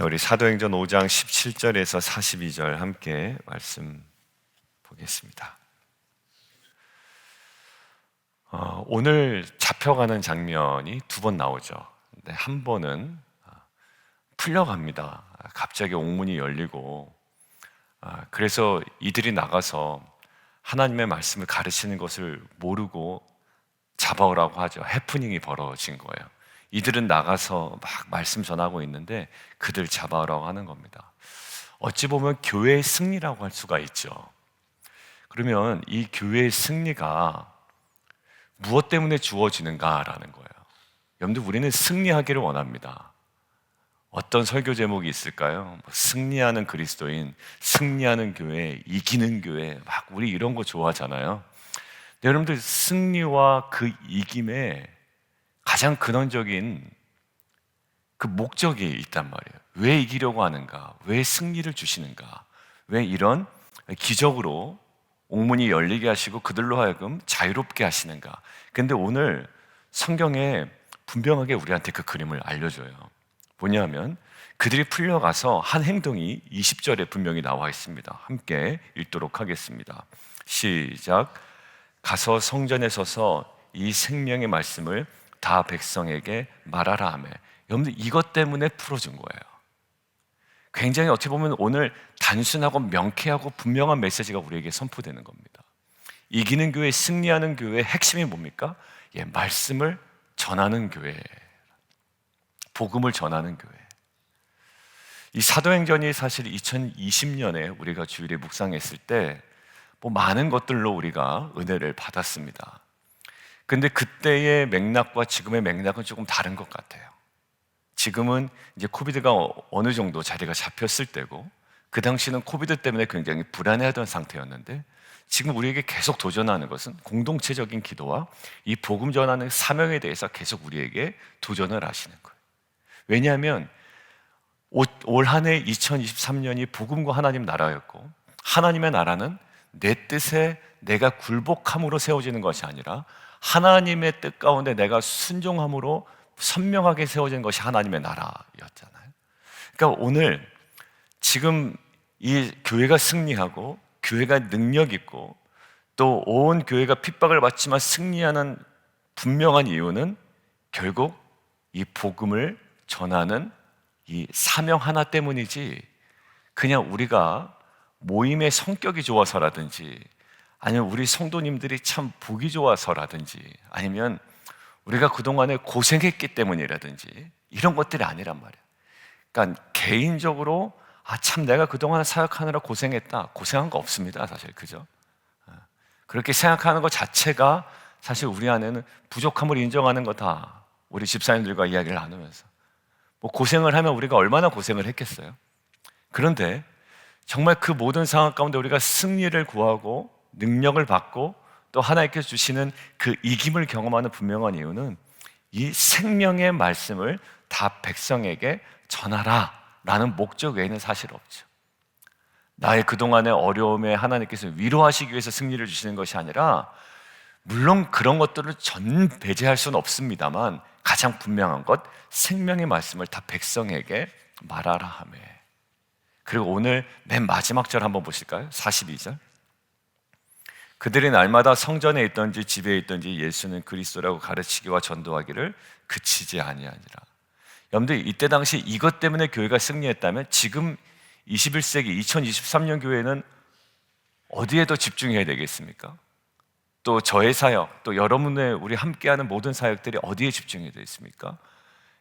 자, 우리 사도행전 5장 17절에서 42절 함께 말씀 보겠습니다. 오늘 잡혀가는 장면이 두 번 나오죠. 근데 한 번은 풀려갑니다. 갑자기 옥문이 열리고, 그래서 이들이 나가서 하나님의 말씀을 가르치는 것을 모르고 잡아오라고 하죠. 해프닝이 벌어진 거예요. 이들은 나가서 막 말씀 전하고 있는데 그들 잡아오라고 하는 겁니다. 어찌 보면 교회의 승리라고 할 수가 있죠. 그러면 이 교회의 승리가 무엇 때문에 주어지는가라는 거예요. 여러분들, 우리는 승리하기를 원합니다. 어떤 설교 제목이 있을까요? 승리하는 그리스도인, 승리하는 교회, 이기는 교회, 막 우리 이런 거 좋아하잖아요. 근데 여러분들, 승리와 그 이김에 가장 근원적인 그 목적이 있단 말이에요. 왜 이기려고 하는가? 왜 승리를 주시는가? 왜 이런 기적으로 옥문이 열리게 하시고 그들로 하여금 자유롭게 하시는가? 근데 오늘 성경에 분명하게 우리한테 그 그림을 알려줘요. 뭐냐면 그들이 풀려가서 한 행동이 20절에 분명히 나와 있습니다. 함께 읽도록 하겠습니다. 시작. 가서 성전에 서서 이 생명의 말씀을 다 백성에게 말하라 하며. 여러분들, 이것 때문에 풀어준 거예요. 굉장히 어떻게 보면 오늘 단순하고 명쾌하고 분명한 메시지가 우리에게 선포되는 겁니다. 이기는 교회, 승리하는 교회의 핵심이 뭡니까? 말씀을 전하는 교회, 복음을 전하는 교회. 이 사도행전이 사실 2020년에 우리가 주일에 묵상했을 때 많은 것들로 우리가 은혜를 받았습니다. 근데 그때의 맥락과 지금의 맥락은 조금 다른 것 같아요. 지금은 이제 코비드가 어느 정도 자리가 잡혔을 때고, 그 당시는 코비드 때문에 굉장히 불안해하던 상태였는데, 지금 우리에게 계속 도전하는 것은 공동체적인 기도와 이 복음 전하는 사명에 대해서 계속 우리에게 도전을 하시는 거예요. 왜냐하면 올 한 해 2023년이 복음과 하나님 나라였고, 하나님의 나라는 내 뜻에 내가 굴복함으로 세워지는 것이 아니라 하나님의 뜻 가운데 내가 순종함으로 선명하게 세워진 것이 하나님의 나라였잖아요. 그러니까 오늘 지금 이 교회가 승리하고 교회가 능력 있고 또 온 교회가 핍박을 받지만 승리하는 분명한 이유는 결국 이 복음을 전하는 이 사명 하나 때문이지, 그냥 우리가 모임의 성격이 좋아서라든지, 아니면 우리 성도님들이 참 보기 좋아서라든지, 아니면 우리가 그동안에 고생했기 때문이라든지, 이런 것들이 아니란 말이에요. 그러니까 개인적으로 참 내가 그동안 사역하느라 고생했다, 고생한 거 없습니다, 사실. 그죠? 그렇게 생각하는 것 자체가 사실 우리 안에는 부족함을 인정하는 거다. 우리 집사님들과 이야기를 나누면서 고생을 하면 우리가 얼마나 고생을 했겠어요. 그런데 정말 그 모든 상황 가운데 우리가 승리를 구하고 능력을 받고 또 하나님께서 주시는 그 이김을 경험하는 분명한 이유는 이 생명의 말씀을 다 백성에게 전하라 라는 목적 외에는 사실 없죠. 나의 그동안의 어려움에 하나님께서 위로하시기 위해서 승리를 주시는 것이 아니라, 물론 그런 것들을 전 배제할 수는 없습니다만 가장 분명한 것, 생명의 말씀을 다 백성에게 말하라 하며. 그리고 오늘 맨 마지막 절 한번 보실까요? 42절. 그들이 날마다 성전에 있든지 집에 있든지 예수는 그리스도라고 가르치기와 전도하기를 그치지 아니하니라. 여러분들, 이때 당시 이것 때문에 교회가 승리했다면 지금 21세기 2023년 교회는 어디에 더 집중해야 되겠습니까? 또 저의 사역, 또 여러분의 우리 함께하는 모든 사역들이 어디에 집중해야 되겠습니까?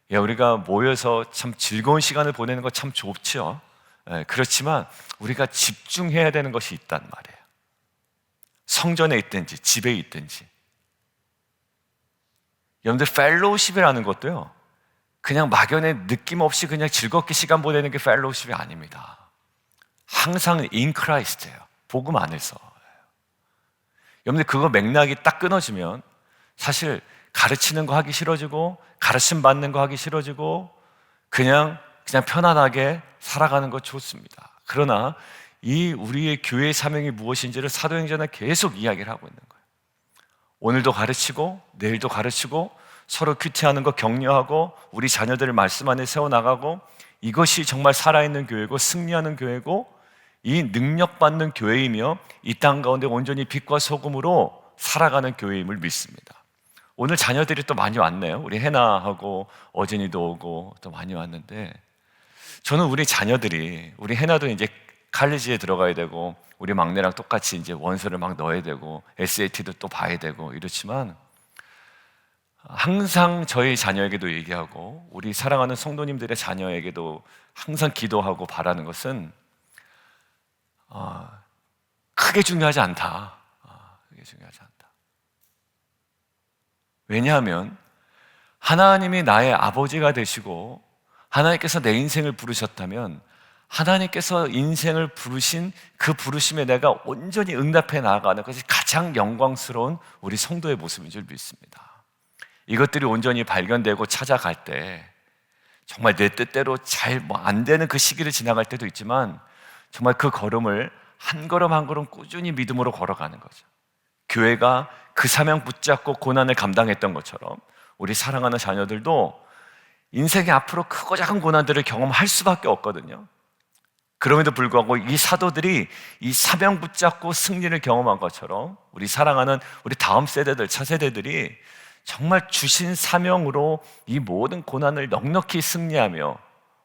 우리가 모여서 참 즐거운 시간을 보내는 거 참 좋죠. 그렇지만 우리가 집중해야 되는 것이 있단 말이에요. 성전에 있든지 집에 있든지. 여러분들, 펠로우십이라는 것도요, 그냥 막연히 느낌 없이 그냥 즐겁게 시간 보내는 게 펠로우십이 아닙니다. 항상 인 크라이스트예요. 복음 안에서. 여러분들, 그거 맥락이 딱 끊어지면 사실 가르치는 거 하기 싫어지고 가르침 받는 거 하기 싫어지고 그냥 편안하게 살아가는 거 좋습니다. 그러나 이 우리의 교회의 사명이 무엇인지를 사도행전에 계속 이야기를 하고 있는 거예요. 오늘도 가르치고 내일도 가르치고 서로 큐티하는 거 격려하고 우리 자녀들을 말씀 안에 세워나가고 이것이 정말 살아있는 교회고 승리하는 교회고 이 능력받는 교회이며 이 땅 가운데 온전히 빛과 소금으로 살아가는 교회임을 믿습니다. 오늘 자녀들이 또 많이 왔네요. 우리 해나하고 어진이도 오고 또 많이 왔는데, 저는 우리 자녀들이, 우리 해나도 이제 칼리지에 들어가야 되고 우리 막내랑 똑같이 이제 원서를 막 넣어야 되고 SAT도 또 봐야 되고 이렇지만, 항상 저희 자녀에게도 얘기하고 우리 사랑하는 성도님들의 자녀에게도 항상 기도하고 바라는 것은 크게 중요하지 않다. 크게 중요하지 않다. 왜냐하면 하나님이 나의 아버지가 되시고 하나님께서 내 인생을 부르셨다면 하나님께서 인생을 부르신 그 부르심에 내가 온전히 응답해 나아가는 것이 가장 영광스러운 우리 성도의 모습인 줄 믿습니다. 이것들이 온전히 발견되고 찾아갈 때 정말 내 뜻대로 잘 안 되는 그 시기를 지나갈 때도 있지만 정말 그 걸음을 한 걸음 한 걸음 꾸준히 믿음으로 걸어가는 거죠. 교회가 그 사명 붙잡고 고난을 감당했던 것처럼 우리 사랑하는 자녀들도 인생의 앞으로 크고 작은 고난들을 경험할 수밖에 없거든요. 그럼에도 불구하고 이 사도들이 이 사명 붙잡고 승리를 경험한 것처럼 우리 사랑하는 우리 다음 세대들, 차세대들이 정말 주신 사명으로 이 모든 고난을 넉넉히 승리하며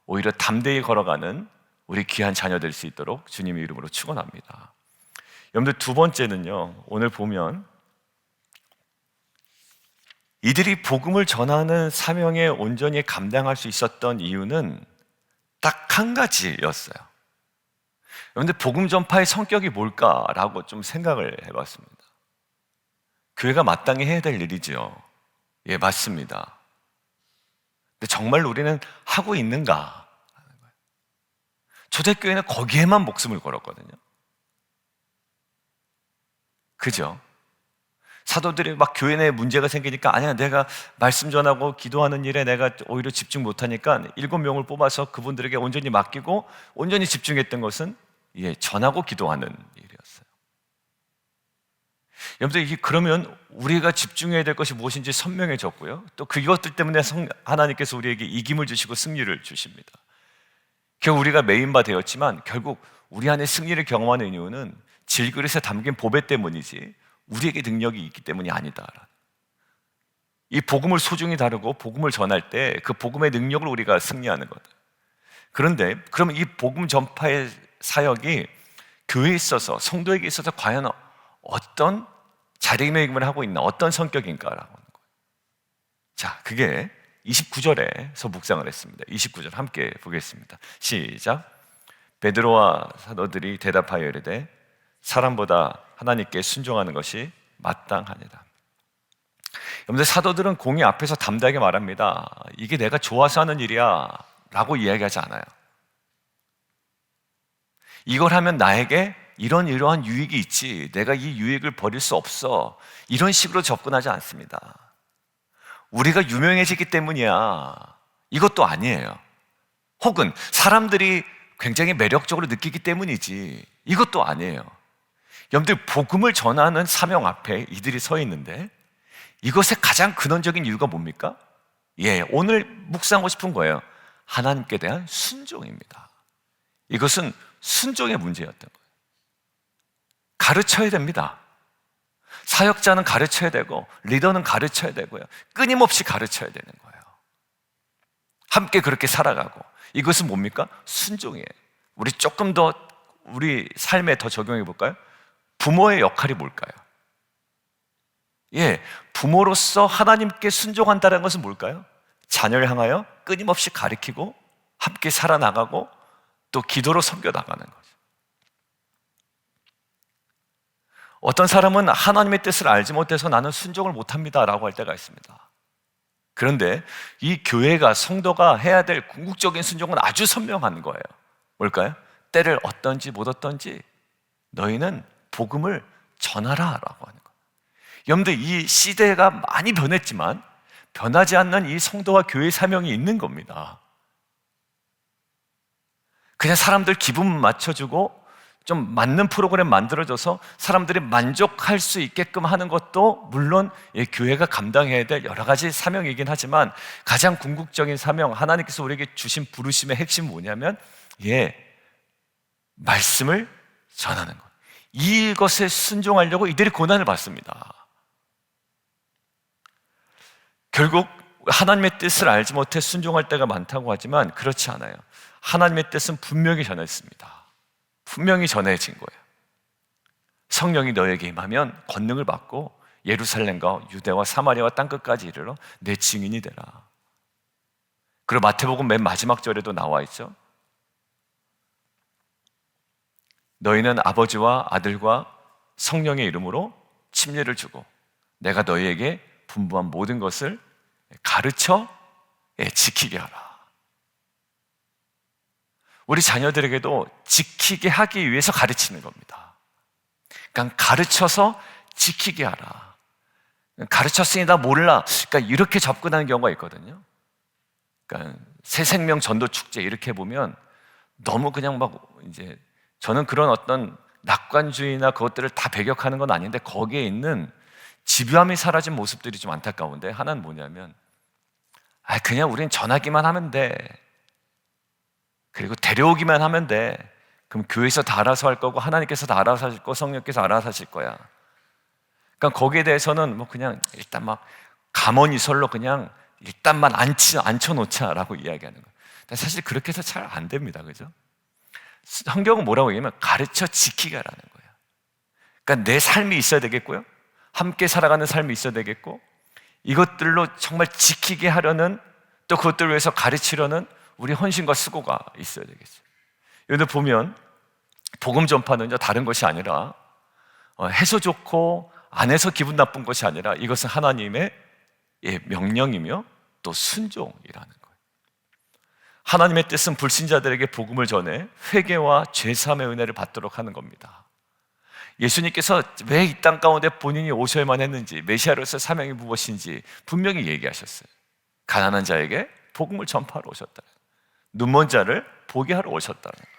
오히려 담대히 걸어가는 우리 귀한 자녀 될 수 있도록 주님의 이름으로 축원합니다. 여러분들, 두 번째는요, 오늘 보면 이들이 복음을 전하는 사명에 온전히 감당할 수 있었던 이유는 딱 한 가지였어요. 그런데 복음 전파의 성격이 뭘까라고 좀 생각을 해봤습니다. 교회가 마땅히 해야 될 일이죠. 예, 맞습니다. 근데 정말 우리는 하고 있는가? 초대교회는 거기에만 목숨을 걸었거든요. 그죠? 사도들이 막 교회 내에 문제가 생기니까 아니야, 내가 말씀 전하고 기도하는 일에 내가 오히려 집중 못하니까 7명을 뽑아서 그분들에게 온전히 맡기고 온전히 집중했던 것은 전하고 기도하는 일이었어요. 여러분들, 그러면 우리가 집중해야 될 것이 무엇인지 선명해졌고요. 또 그것들 때문에 하나님께서 우리에게 이김을 주시고 승리를 주십니다. 결국 우리가 메인바 되었지만 결국 우리 안에 승리를 경험하는 이유는 질그릇에 담긴 보배 때문이지 우리에게 능력이 있기 때문이 아니다. 이 복음을 소중히 다루고 복음을 전할 때 그 복음의 능력을 우리가 승리하는 것. 그런데 그러면 이 복음 전파의 사역이 교회에 있어서, 성도에게 있어서 과연 어떤 자리매김을 하고 있나, 어떤 성격인가라고 하는 거예요. 자, 그게 29절에서 묵상을 했습니다. 29절 함께 보겠습니다. 시작. 베드로와 사도들이 대답하여 이르되 사람보다 하나님께 순종하는 것이 마땅하니라. 여러분들, 사도들은 공의 앞에서 담대하게 말합니다. 이게 내가 좋아서 하는 일이야 라고 이야기하지 않아요. 이걸 하면 나에게 이러한 유익이 있지, 내가 이 유익을 버릴 수 없어, 이런 식으로 접근하지 않습니다. 우리가 유명해지기 때문이야, 이것도 아니에요. 혹은 사람들이 굉장히 매력적으로 느끼기 때문이지, 이것도 아니에요. 여러분들, 복음을 전하는 사명 앞에 이들이 서 있는데 이것의 가장 근원적인 이유가 뭡니까? 오늘 묵상하고 싶은 거예요. 하나님께 대한 순종입니다. 이것은 순종의 문제였던 거예요. 가르쳐야 됩니다. 사역자는 가르쳐야 되고 리더는 가르쳐야 되고요. 끊임없이 가르쳐야 되는 거예요. 함께 그렇게 살아가고. 이것은 뭡니까? 순종이에요. 우리 조금 더 우리 삶에 더 적용해 볼까요? 부모의 역할이 뭘까요? 부모로서 하나님께 순종한다는 것은 뭘까요? 자녀를 향하여 끊임없이 가르치고 함께 살아나가고 또 기도로 섬겨나가는 거죠. 어떤 사람은 하나님의 뜻을 알지 못해서 나는 순종을 못합니다 라고 할 때가 있습니다. 그런데 이 교회가, 성도가 해야 될 궁극적인 순종은 아주 선명한 거예요. 뭘까요? 때를 얻든지 못 얻든지 너희는 복음을 전하라 라고 하는 거예요. 여러분들, 이 시대가 많이 변했지만 변하지 않는 이 성도와 교회의 사명이 있는 겁니다. 그냥 사람들 기분 맞춰주고 좀 맞는 프로그램 만들어져서 사람들이 만족할 수 있게끔 하는 것도 물론 교회가 감당해야 될 여러 가지 사명이긴 하지만 가장 궁극적인 사명, 하나님께서 우리에게 주신 부르심의 핵심은 뭐냐면 말씀을 전하는 것. 이것에 순종하려고 이들이 고난을 받습니다. 결국 하나님의 뜻을 알지 못해 순종할 때가 많다고 하지만 그렇지 않아요. 하나님의 뜻은 분명히 전했습니다. 분명히 전해진 거예요. 성령이 너에게 임하면 권능을 받고 예루살렘과 유대와 사마리아와 땅끝까지 이르러 내 증인이 되라. 그리고 마태복음 맨 마지막 절에도 나와 있죠. 너희는 아버지와 아들과 성령의 이름으로 침례를 주고 내가 너희에게 분부한 모든 것을 가르쳐 지키게 하라. 우리 자녀들에게도 지키게 하기 위해서 가르치는 겁니다. 그러니까 가르쳐서 지키게 하라. 가르쳤으니 나 몰라. 그러니까 이렇게 접근하는 경우가 있거든요. 그러니까 새 생명 전도 축제 이렇게 보면 너무 그냥 막 이제 저는 그런 어떤 낙관주의나 그것들을 다 배격하는 건 아닌데 거기에 있는 집요함이 사라진 모습들이 좀 안타까운데 하나는 뭐냐면 그냥 우린 전하기만 하면 돼. 그리고 데려오기만 하면 돼. 그럼 교회에서 다 알아서 할 거고 하나님께서 다 알아서 하실 거고 성령께서 알아서 하실 거야. 그러니까 거기에 대해서는 뭐 그냥 일단 막 가머니설로 그냥 일단만 앉혀놓자라고 이야기하는 거예요. 근데 사실 그렇게 해서 잘 안 됩니다. 그죠? 성경은 뭐라고 얘기하면 가르쳐 지키게 하라는 거예요. 그러니까 내 삶이 있어야 되겠고요. 함께 살아가는 삶이 있어야 되겠고 이것들로 정말 지키게 하려는 또 그것들을 위해서 가르치려는 우리 헌신과 수고가 있어야 되겠죠. 여기도 보면 복음 전파는요 다른 것이 아니라 해서 좋고 안 해서 기분 나쁜 것이 아니라 이것은 하나님의 명령이며 또 순종이라는 거예요. 하나님의 뜻은 불신자들에게 복음을 전해 회개와 죄사함의 은혜를 받도록 하는 겁니다. 예수님께서 왜 이 땅 가운데 본인이 오셔야만 했는지 메시아로서 사명이 무엇인지 분명히 얘기하셨어요. 가난한 자에게 복음을 전파하러 오셨다. 눈먼 자를 보게 하러 오셨다는 거예요.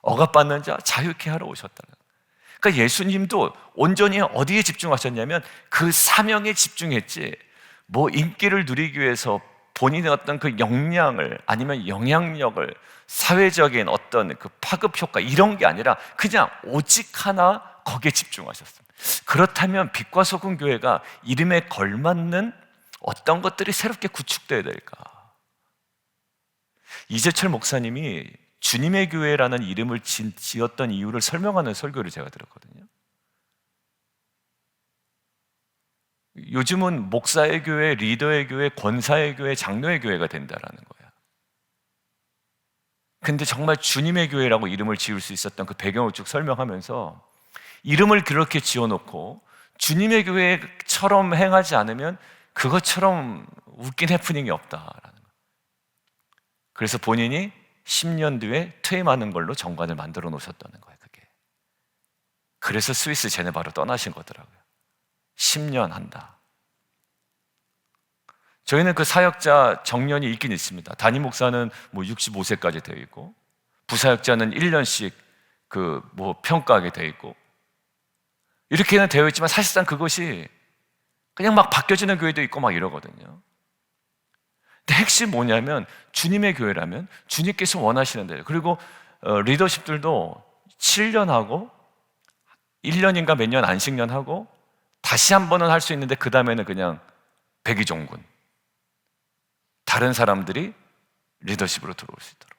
억압받는 자 자유케 하러 오셨다는 거예요. 그러니까 예수님도 온전히 어디에 집중하셨냐면 그 사명에 집중했지 뭐 인기를 누리기 위해서 본인의 어떤 그 역량을 아니면 영향력을 사회적인 어떤 그 파급 효과 이런 게 아니라 그냥 오직 하나 거기에 집중하셨습니다. 그렇다면 빛과 소금 교회가 이름에 걸맞는 어떤 것들이 새롭게 구축되어야 될까? 이재철 목사님이 주님의 교회라는 이름을 지었던 이유를 설명하는 설교를 제가 들었거든요. 요즘은 목사의 교회, 리더의 교회, 권사의 교회, 장로의 교회가 된다라는 거예요. 근데 정말 주님의 교회라고 이름을 지을 수 있었던 그 배경을 쭉 설명하면서 이름을 그렇게 지어놓고 주님의 교회처럼 행하지 않으면 그것처럼 웃긴 해프닝이 없다라는 거예요. 그래서 본인이 10년 뒤에 퇴임하는 걸로 정관을 만들어 놓으셨다는 거예요. 그게. 그래서 스위스 제네바로 떠나신 거더라고요. 10년 한다. 저희는 그 사역자 정년이 있긴 있습니다. 담임 목사는 뭐 65세까지 되어 있고 부사역자는 1년씩 그 뭐 평가하게 되어 있고 이렇게는 되어 있지만 사실상 그것이 그냥 막 바뀌어지는 교회도 있고 막 이러거든요. 근데 핵심 뭐냐면 주님의 교회라면 주님께서 원하시는 대로 그리고 리더십들도 7년 하고 1년인가 몇 년 안식년 하고 다시 한 번은 할 수 있는데 그 다음에는 그냥 백의종군 다른 사람들이 리더십으로 들어올 수 있도록.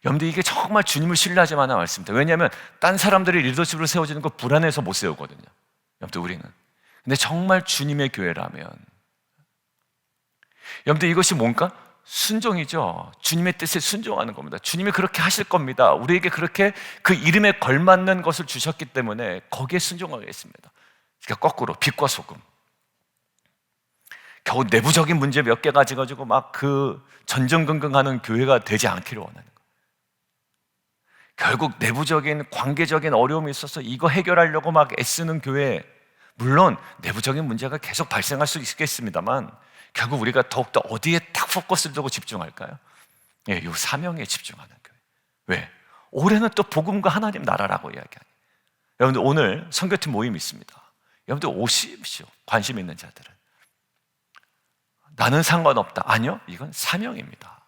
여러분들 이게 정말 주님을 신뢰하지 마는 말씀입니다. 왜냐하면 딴 사람들이 리더십으로 세워지는 거 불안해서 못 세우거든요. 여러분들 우리는. 근데 정말 주님의 교회라면 여러분들 이것이 뭔가? 순종이죠. 주님의 뜻에 순종하는 겁니다. 주님이 그렇게 하실 겁니다. 우리에게 그렇게 그 이름에 걸맞는 것을 주셨기 때문에 거기에 순종하겠습니다. 그러니까 거꾸로 빛과 소금. 겨우 내부적인 문제 몇 개 가지고 막 그 전전긍긍하는 교회가 되지 않기를 원하는 거예요. 결국 내부적인 관계적인 어려움이 있어서 이거 해결하려고 막 애쓰는 교회, 물론 내부적인 문제가 계속 발생할 수 있겠습니다만 결국 우리가 더욱더 어디에 딱 포커스를 두고 집중할까요? 이 사명에 집중하는 교회. 왜? 올해는 또 복음과 하나님 나라라고 이야기하니. 여러분들 오늘 선교팀 모임이 있습니다. 여러분들 오십시오. 관심 있는 자들은. 나는 상관없다. 아니요, 이건 사명입니다.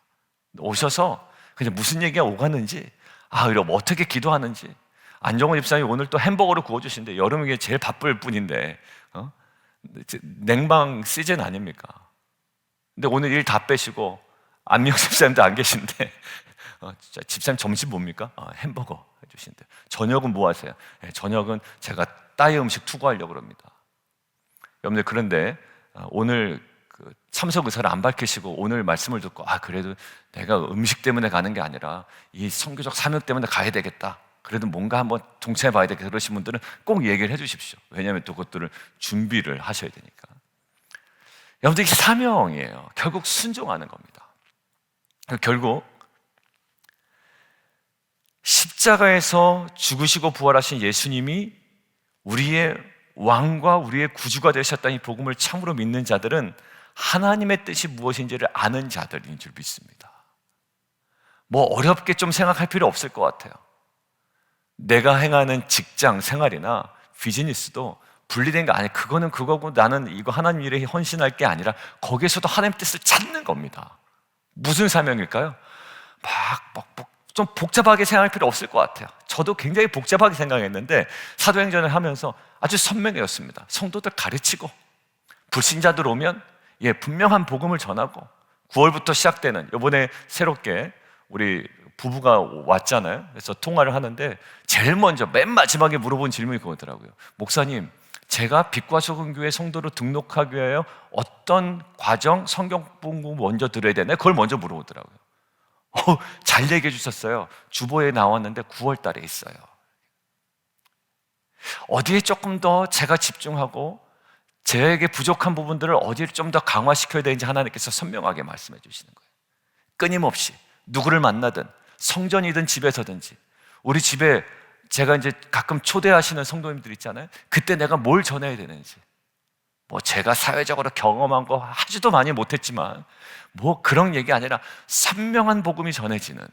오셔서 그냥 무슨 얘기가 오가는지, 그럼 어떻게 기도하는지. 안정원 집사님이 오늘 또 햄버거를 구워주시는데, 여름에 제일 바쁠 뿐인데, 냉방 시즌 아닙니까? 근데 오늘 일 다 빼시고 안명 집사님도 안 계신데 집사님 점심 뭡니까? 햄버거 해주시는데, 저녁은 뭐 하세요? 저녁은 제가 따의 음식 투구하려고 합니다. 여러분들, 그런데 오늘 참석 의사를 안 밝히시고 오늘 말씀을 듣고 그래도 내가 음식 때문에 가는 게 아니라 이 선교적 사명 때문에 가야 되겠다, 그래도 뭔가 한번 동참해 봐야 되겠다, 그러신 분들은 꼭 얘기를 해 주십시오. 왜냐하면 또 그것들을 준비를 하셔야 되니까. 여러분들, 이게 사명이에요. 결국 순종하는 겁니다. 결국 십자가에서 죽으시고 부활하신 예수님이 우리의 왕과 우리의 구주가 되셨다는 이 복음을 참으로 믿는 자들은 하나님의 뜻이 무엇인지를 아는 자들인 줄 믿습니다. 뭐 어렵게 좀 생각할 필요 없을 것 같아요. 내가 행하는 직장 생활이나 비즈니스도 분리된 게 아니에요. 그거는 그거고 나는 이거 하나님 일에 헌신할 게 아니라 거기에서도 하나님 뜻을 찾는 겁니다. 무슨 사명일까요? 좀 복잡하게 생각할 필요 없을 것 같아요. 저도 굉장히 복잡하게 생각했는데 사도행전을 하면서 아주 선명해졌습니다. 성도들 가르치고, 불신자들 오면 분명한 복음을 전하고, 9월부터 시작되는, 이번에 새롭게 우리 부부가 왔잖아요. 그래서 통화를 하는데 제일 먼저 맨 마지막에 물어본 질문이 그거더라고요. 목사님, 제가 빛과 소금 교회 성도로 등록하기 위하여 어떤 과정, 성경 공부 먼저 들어야 되나요? 그걸 먼저 물어보더라고요. 잘 얘기해 주셨어요. 주보에 나왔는데 9월 달에 있어요. 어디에 조금 더 제가 집중하고 저에게 부족한 부분들을 어디를 좀 더 강화시켜야 되는지 하나님께서 선명하게 말씀해 주시는 거예요. 끊임없이 누구를 만나든 성전이든 집에서든지, 우리 집에 제가 이제 가끔 초대하시는 성도님들 있잖아요. 그때 내가 뭘 전해야 되는지, 뭐 제가 사회적으로 경험한 거 하지도 많이 못했지만 뭐 그런 얘기 아니라 선명한 복음이 전해지는,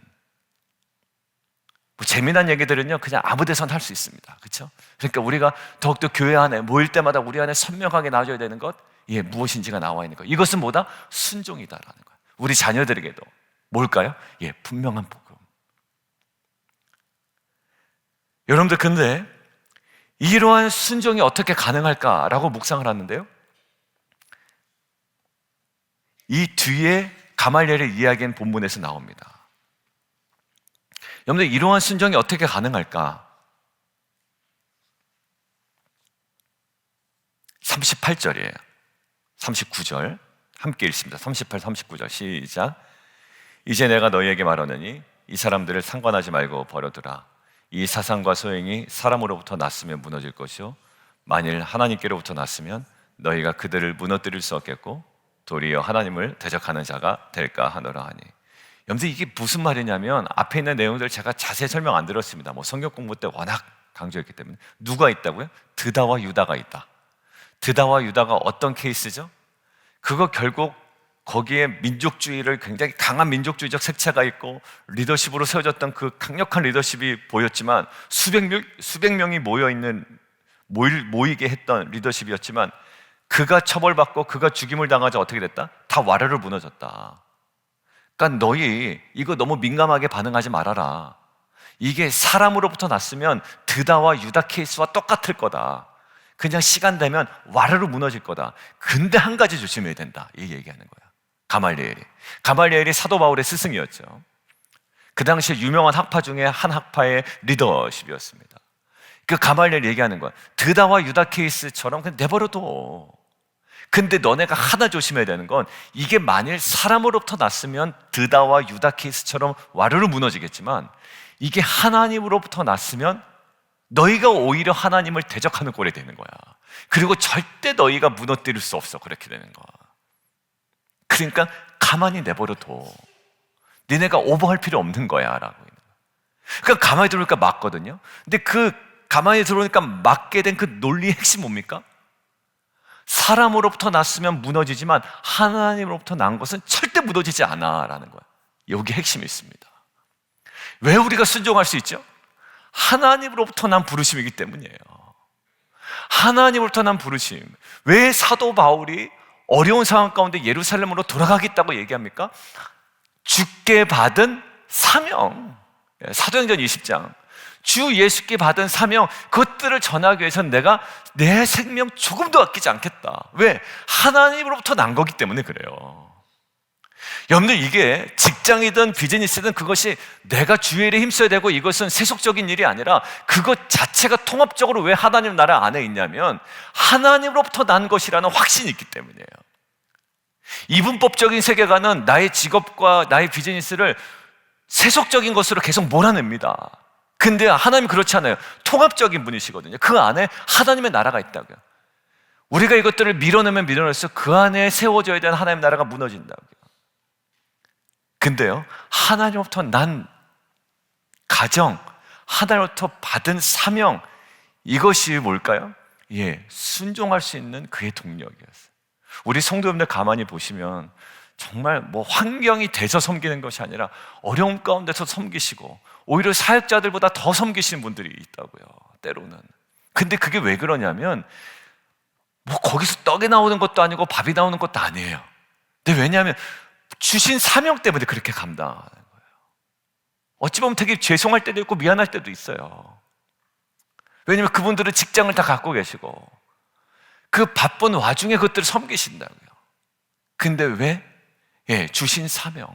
뭐 재미난 얘기들은요 그냥 아무 데서나 할 수 있습니다. 그렇죠? 그러니까 우리가 더욱더 교회 안에 모일 때마다 우리 안에 선명하게 나와줘야 되는 것, 무엇인지가 나와 있는 것. 이것은 뭐다? 순종이다라는 거예요. 우리 자녀들에게도 뭘까요? 분명한 복음. 여러분들, 근데 이러한 순종이 어떻게 가능할까라고 묵상을 하는데요, 이 뒤에 가말리엘의 이야기는 본문에서 나옵니다. 여러분들, 이러한 순종이 어떻게 가능할까? 38절이에요. 39절 함께 읽습니다. 38, 39절 시작. 이제 내가 너희에게 말하노니 이 사람들을 상관하지 말고 버려두라. 이 사상과 소행이 사람으로부터 났으면 무너질 것이요, 만일 하나님께로부터 났으면 너희가 그들을 무너뜨릴 수 없겠고 도리어 하나님을 대적하는 자가 될까 하노라 하니. 여러분들, 이게 무슨 말이냐면 앞에 있는 내용들 제가 자세히 설명 안 들었습니다. 뭐 성경 공부 때 워낙 강조했기 때문에. 누가 있다고요? 드다와 유다가 있다. 드다와 유다가 어떤 케이스죠? 그거 결국 거기에 민족주의를, 굉장히 강한 민족주의적 색채가 있고 리더십으로 세워졌던 그 강력한 리더십이 보였지만, 수백 명이 모이게 했던 리더십이었지만, 그가 처벌받고 그가 죽임을 당하자 어떻게 됐다? 다 와르르 무너졌다. 그러니까 너희 이거 너무 민감하게 반응하지 말아라. 이게 사람으로부터 났으면 드다와 유다 케이스와 똑같을 거다. 그냥 시간 되면 와르르 무너질 거다. 근데 한 가지 조심해야 된다, 이 얘기하는 거야. 가말리엘이 사도 바울의 스승이었죠. 그 당시에 유명한 학파 중에 한 학파의 리더십이었습니다. 그 가말리엘 얘기하는 거야. 드다와 유다 케이스처럼 그냥 내버려둬. 근데 너네가 하나 조심해야 되는 건, 이게 만일 사람으로부터 났으면 드다와 유다 케이스처럼 와르르 무너지겠지만, 이게 하나님으로부터 났으면 너희가 오히려 하나님을 대적하는 꼴이 되는 거야. 그리고 절대 너희가 무너뜨릴 수 없어. 그렇게 되는 거야. 그러니까 가만히 내버려둬. 니네가 오버할 필요 없는 거야 라고. 그러니까 가만히 들어오니까 맞거든요. 근데 그 가만히 들어오니까 맞게 된 그 논리의 핵심 뭡니까? 사람으로부터 났으면 무너지지만 하나님으로부터 난 것은 절대 무너지지 않아 라는 거야. 여기 핵심이 있습니다. 왜 우리가 순종할 수 있죠? 하나님으로부터 난 부르심이기 때문이에요. 하나님으로부터 난 부르심. 왜 사도 바울이 어려운 상황 가운데 예루살렘으로 돌아가겠다고 얘기합니까? 주께 받은 사명. 사도행전 20장. 주 예수께 받은 사명, 그것들을 전하기 위해서는 내가 내 생명 조금도 아끼지 않겠다. 왜? 하나님으로부터 난 거기 때문에 그래요. 여러분들, 이게 직장이든 비즈니스든 그것이 내가 주의 일에 힘써야 되고 이것은 세속적인 일이 아니라 그것 자체가 통합적으로 왜 하나님 나라 안에 있냐면 하나님으로부터 난 것이라는 확신이 있기 때문이에요. 이분법적인 세계관은 나의 직업과 나의 비즈니스를 세속적인 것으로 계속 몰아냅니다. 근데 하나님은 그렇지 않아요. 통합적인 분이시거든요. 그 안에 하나님의 나라가 있다고요. 우리가 이것들을 밀어내면 밀어낼수록 그 안에 세워져야 되는 하나님의 나라가 무너진다고요. 근데요, 하나님으로부터 난 가정, 하나님으로부터 받은 사명, 이것이 뭘까요? 순종할 수 있는 그의 동력이었어요. 우리 성도님들 가만히 보시면 정말 환경이 돼서 섬기는 것이 아니라 어려움 가운데서 섬기시고 오히려 사역자들보다 더 섬기시는 분들이 있다고요, 때로는. 근데 그게 왜 그러냐면 거기서 떡이 나오는 것도 아니고 밥이 나오는 것도 아니에요. 근데 왜냐하면 주신 사명 때문에 그렇게 감당하는 거예요. 어찌 보면 되게 죄송할 때도 있고 미안할 때도 있어요. 왜냐하면 그분들은 직장을 다 갖고 계시고 그 바쁜 와중에 그것들을 섬기신다고요. 근데 왜? 주신 사명.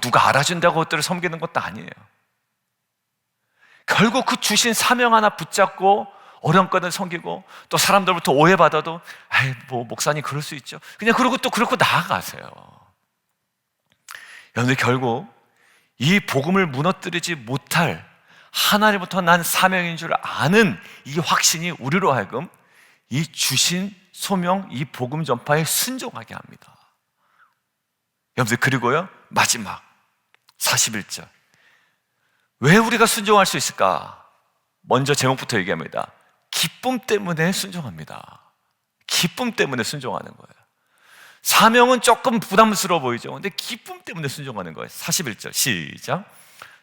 누가 알아준다고 그것들을 섬기는 것도 아니에요. 결국 그 주신 사명 하나 붙잡고 어려운 것을 섬기고 또 사람들부터 오해받아도 목사님 그럴 수 있죠. 그냥 그러고 또 그렇고 나아가세요. 여러분들, 결국 이 복음을 무너뜨리지 못할 하나님부터 난 사명인 줄 아는 이 확신이 우리로 하여금 이 주신 소명, 이 복음 전파에 순종하게 합니다. 여러분들, 그리고요, 마지막 41절. 왜 우리가 순종할 수 있을까? 먼저 제목부터 얘기합니다. 기쁨 때문에 순종합니다. 기쁨 때문에 순종하는 거예요. 사명은 조금 부담스러워 보이죠. 근데 기쁨 때문에 순종하는 거예요. 41절 시작.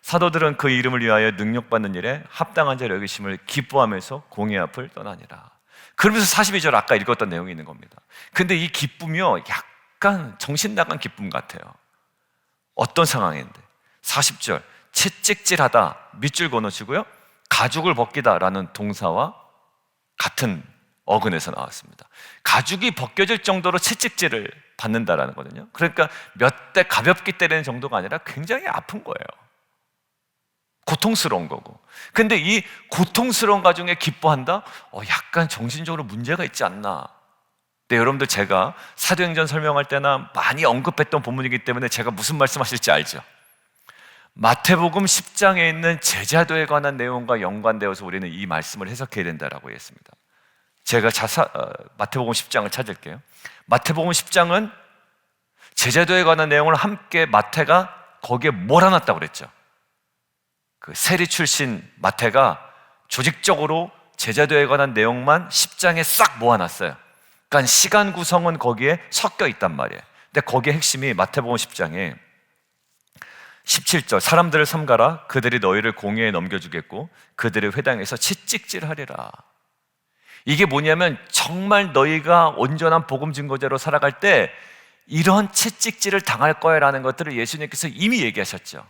사도들은 그 이름을 위하여 능력받는 일에 합당한 자를 여기심을 기뻐하면서 공의 앞을 떠나니라. 그러면서 42절 아까 읽었던 내용이 있는 겁니다. 근데 이 기쁨이요, 약간 정신 나간 기쁨 같아요. 어떤 상황인데? 40절 채찍질하다, 밑줄 그어놓으시고요, 가죽을 벗기다라는 동사와 같은 어근에서 나왔습니다. 가죽이 벗겨질 정도로 채찍질을 받는다라는 거거든요. 그러니까 몇 대 가볍게 때리는 정도가 아니라 굉장히 아픈 거예요. 고통스러운 거고. 근데 이 고통스러운 가중에 기뻐한다? 약간 정신적으로 문제가 있지 않나. 근데 여러분들, 제가 사도행전 설명할 때나 많이 언급했던 본문이기 때문에 제가 무슨 말씀하실지 알죠? 마태복음 10장에 있는 제자도에 관한 내용과 연관되어서 우리는 이 말씀을 해석해야 된다라고 했습니다. 제가 마태복음 10장을 찾을게요. 마태복음 10장은 제자도에 관한 내용을 함께 마태가 거기에 몰아놨다고 그랬죠. 그 세리 출신 마태가 조직적으로 제자도에 관한 내용만 10장에 싹 모아놨어요. 그러니까 시간 구성은 거기에 섞여 있단 말이에요. 근데 거기에 핵심이 마태복음 10장에 17절 사람들을 삼가라. 그들이 너희를 공회에 넘겨주겠고 그들의 회당에서 채찍질하리라. 이게 뭐냐면 정말 너희가 온전한 복음 증거자로 살아갈 때 이런 채찍질을 당할 거야 라는 것들을 예수님께서 이미 얘기하셨죠.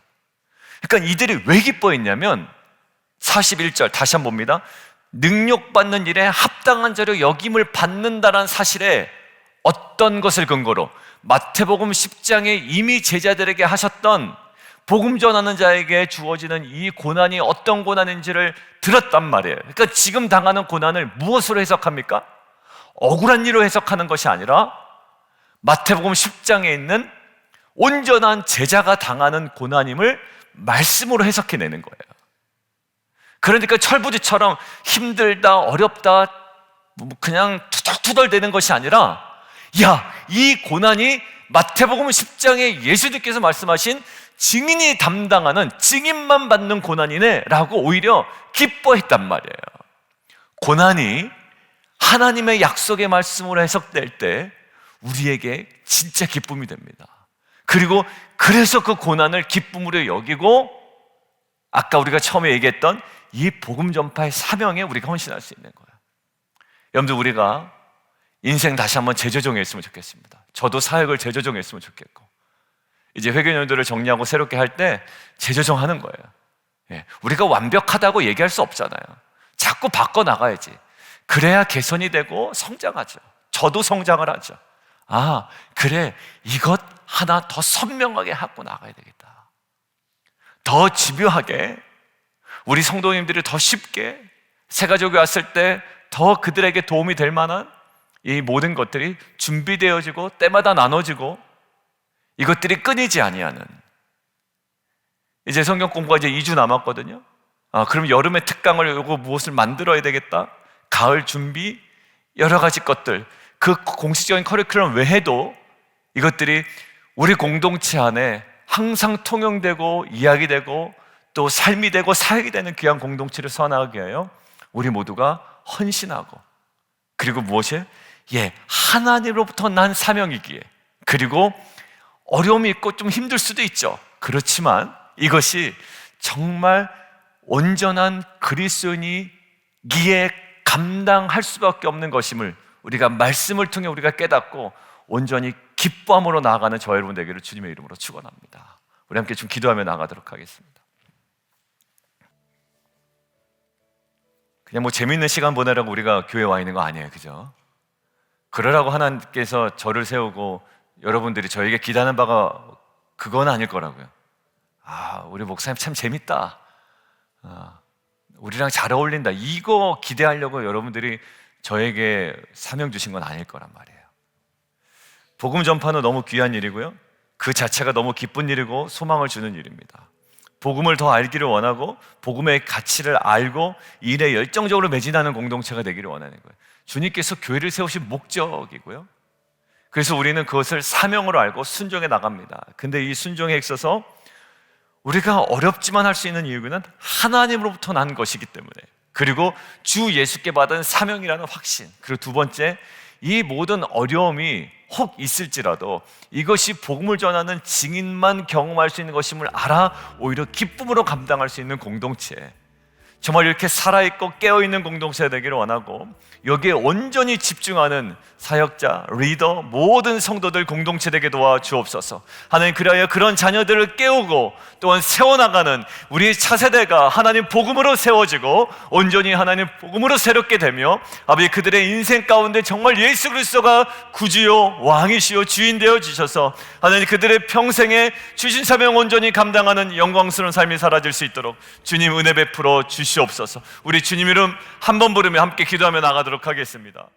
그러니까 이들이 왜 기뻐했냐면 41절 다시 한번 봅니다. 능력받는 일에 합당한 자로 여김을 받는다는 사실에 어떤 것을 근거로 마태복음 10장에 이미 제자들에게 하셨던 복음 전하는 자에게 주어지는 이 고난이 어떤 고난인지를 들었단 말이에요. 그러니까 지금 당하는 고난을 무엇으로 해석합니까? 억울한 일로 해석하는 것이 아니라 마태복음 10장에 있는 온전한 제자가 당하는 고난임을 말씀으로 해석해내는 거예요. 그러니까 철부지처럼 힘들다, 어렵다, 그냥 투덜투덜대는 것이 아니라 이 고난이 마태복음 10장에 예수님께서 말씀하신 증인이 담당하는, 증인만 받는 고난이네 라고 오히려 기뻐했단 말이에요. 고난이 하나님의 약속의 말씀으로 해석될 때 우리에게 진짜 기쁨이 됩니다. 그리고 그래서 그 고난을 기쁨으로 여기고 아까 우리가 처음에 얘기했던 이 복음 전파의 사명에 우리가 헌신할 수 있는 거예요. 여러분들, 우리가 인생 다시 한번 재조정했으면 좋겠습니다. 저도 사역을 재조정했으면 좋겠고, 이제 회개년도를 정리하고 새롭게 할 때 재조정하는 거예요. 예, 우리가 완벽하다고 얘기할 수 없잖아요. 자꾸 바꿔나가야지. 그래야 개선이 되고 성장하죠. 저도 성장을 하죠. 아, 그래, 이것 하나 더 선명하게 하고 나가야 되겠다. 더 집요하게, 우리 성도님들이 더 쉽게 새가족이 왔을 때 더 그들에게 도움이 될 만한 이 모든 것들이 준비되어지고 때마다 나눠지고 이것들이 끊이지 아니하는, 이제 성경 공부가 이제 2주 남았거든요. 그럼 여름에 특강을 요거 무엇을 만들어야 되겠다. 가을 준비, 여러 가지 것들, 그 공식적인 커리큘럼 외에도 이것들이 우리 공동체 안에 항상 통용되고 이야기되고 또 삶이 되고 사역이 되는 귀한 공동체를 서나가게 하여 우리 모두가 헌신하고, 그리고 무엇이에요? 하나님으로부터 난 사명이기에, 그리고 어려움이 있고 좀 힘들 수도 있죠. 그렇지만 이것이 정말 온전한 그리스도인이기에 감당할 수밖에 없는 것임을 우리가 말씀을 통해 우리가 깨닫고 온전히 기뻐함으로 나아가는 저 여러분 되기를 주님의 이름으로 축원합니다. 우리 함께 좀 기도하며 나가도록 하겠습니다. 그냥 뭐 재미있는 시간 보내라고 우리가 교회에 와 있는 거 아니에요, 그죠? 그러라고 하나님께서 저를 세우고 여러분들이 저에게 기대하는 바가 그건 아닐 거라고요. 우리 목사님 참 재밌다, 우리랑 잘 어울린다, 이거 기대하려고 여러분들이 저에게 사명 주신 건 아닐 거란 말이에요. 복음 전파는 너무 귀한 일이고요, 그 자체가 너무 기쁜 일이고 소망을 주는 일입니다. 복음을 더 알기를 원하고 복음의 가치를 알고 일에 열정적으로 매진하는 공동체가 되기를 원하는 거예요. 주님께서 교회를 세우신 목적이고요, 그래서 우리는 그것을 사명으로 알고 순종해 나갑니다. 근데 이 순종에 있어서 우리가 어렵지만 할 수 있는 이유는 하나님으로부터 난 것이기 때문에, 그리고 주 예수께 받은 사명이라는 확신, 그리고 두 번째, 이 모든 어려움이 혹 있을지라도 이것이 복음을 전하는 증인만 경험할 수 있는 것임을 알아 오히려 기쁨으로 감당할 수 있는 공동체, 정말 이렇게 살아있고 깨어있는 공동체가 되기를 원하고, 여기에 온전히 집중하는 사역자, 리더, 모든 성도들 공동체 되게 도와주옵소서. 하나님, 그리하여 그런 자녀들을 깨우고 또한 세워나가는 우리 차세대가 하나님 복음으로 세워지고 온전히 하나님 복음으로 새롭게 되며, 아버지, 그들의 인생 가운데 정말 예수 그리스도가 구주요 왕이시요 주인 되어 주셔서 하나님 그들의 평생에 주신 사명 온전히 감당하는 영광스러운 삶이 사라질 수 있도록 주님 은혜 베풀어 주시옵소서. 우리 주님 이름 한 번 부르며 함께 기도하며 나가도록 하겠습니다.